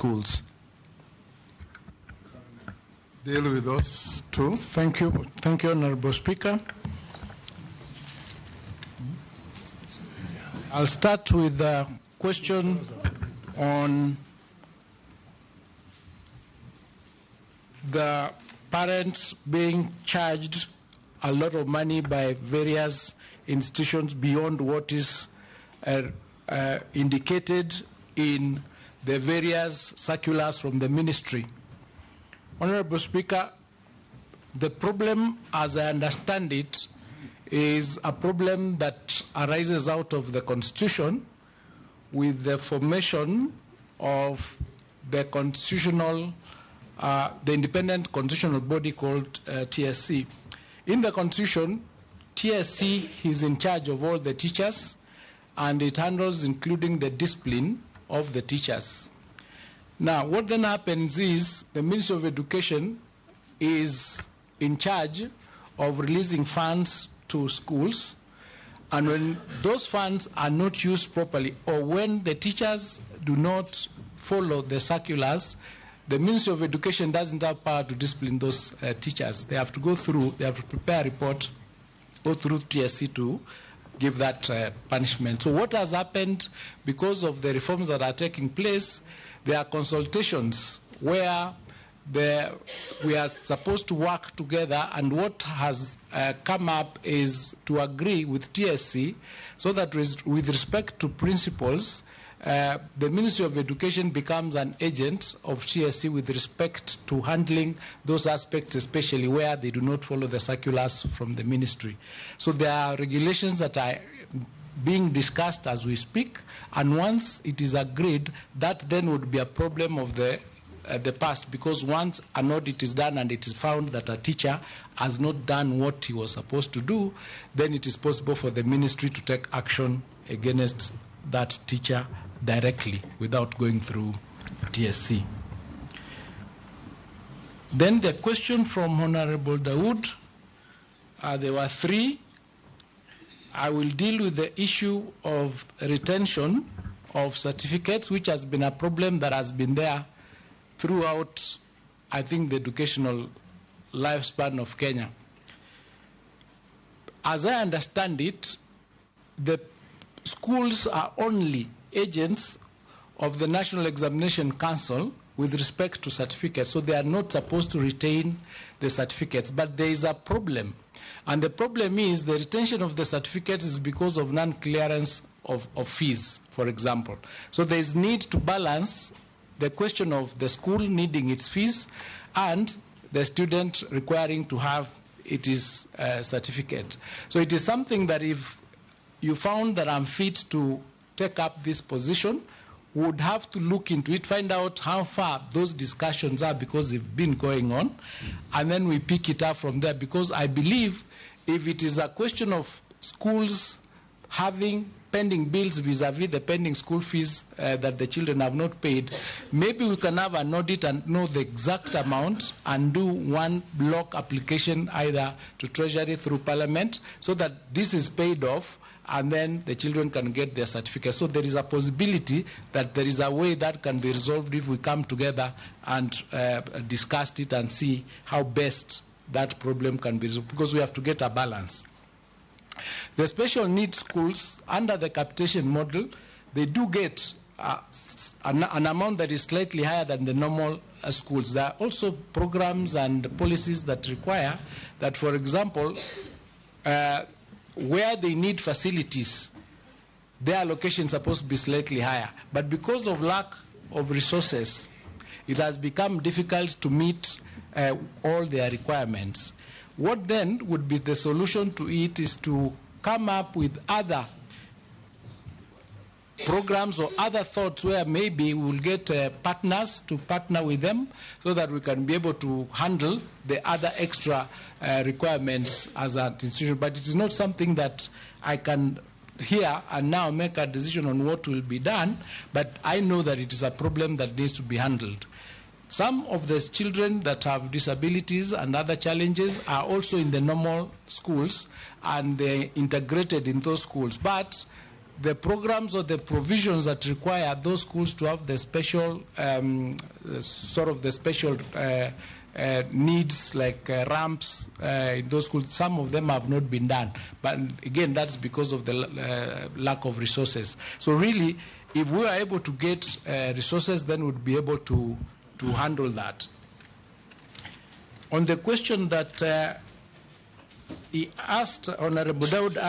schools. Deal with those two. Thank you, Honorable Speaker. I'll start with the question on the parents being charged a lot of money by various institutions beyond what is indicated in the various circulars from the ministry. Honorable Speaker, the problem, as I understand it, is a problem that arises out of the Constitution with the formation of the the independent constitutional body called TSC. In the Constitution, TSC is in charge of all the teachers, and it handles including the discipline of the teachers. Now, what then happens is the Ministry of Education is in charge of releasing funds to schools, and when those funds are not used properly, or when the teachers do not follow the circulars, the Ministry of Education doesn't have power to discipline those teachers. They have to prepare a report, go through TSC to give that punishment. So what has happened, because of the reforms that are taking place, there are consultations where we are supposed to work together, and what has come up is to agree with TSC so that with respect to principals, the Ministry of Education becomes an agent of TSC with respect to handling those aspects, especially where they do not follow the circulars from the ministry. So there are regulations that are being discussed as we speak, and once it is agreed, that then would be a problem of the past, because once an audit is done and it is found that a teacher has not done what he was supposed to do, then it is possible for the ministry to take action against that teacher directly without going through TSC. Then the question from Honorable Dawood, there were three. I will deal with the issue of retention of certificates, which has been a problem that has been there throughout, I think, the educational lifespan of Kenya. As I understand it, the schools are only agents of the National Examination Council with respect to certificates, so they are not supposed to retain the certificates. But there is a problem, and the problem is the retention of the certificates is because of non-clearance of fees, for example. So there is need to balance the question of the school needing its fees and the student requiring to have its certificate. So it is something that if you found that I'm fit to take up this position, would have to look into it, find out how far those discussions are, because they've been going on, and then we pick it up from there. Because I believe if it is a question of schools having pending bills vis-a-vis the pending school fees that the children have not paid, maybe we can have an audit and know the exact amount and do one block application either to Treasury through Parliament so that this is paid off, and then the children can get their certificate. So there is a possibility that there is a way that can be resolved if we come together and discuss it and see how best that problem can be resolved, because we have to get a balance. The special needs schools, under the capitation model, they do get an amount that is slightly higher than the normal schools. There are also programs and policies that require that, for example, where they need facilities, their allocation is supposed to be slightly higher. But because of lack of resources, it has become difficult to meet all their requirements. What then would be the solution to it is to come up with other programs or other thoughts where maybe we'll get partners to partner with them so that we can be able to handle the other extra requirements as an institution. But it is not something that I can here and now make a decision on what will be done, but I know that it is a problem that needs to be handled. Some of the children that have disabilities and other challenges are also in the normal schools, and they're integrated in those schools. But the programs or the provisions that require those schools to have the special, needs like ramps in those schools, some of them have not been done. But again, that's because of the lack of resources. So really, if we are able to get resources, then we'd be able to handle that. On the question that he asked, Honorable Daud asked,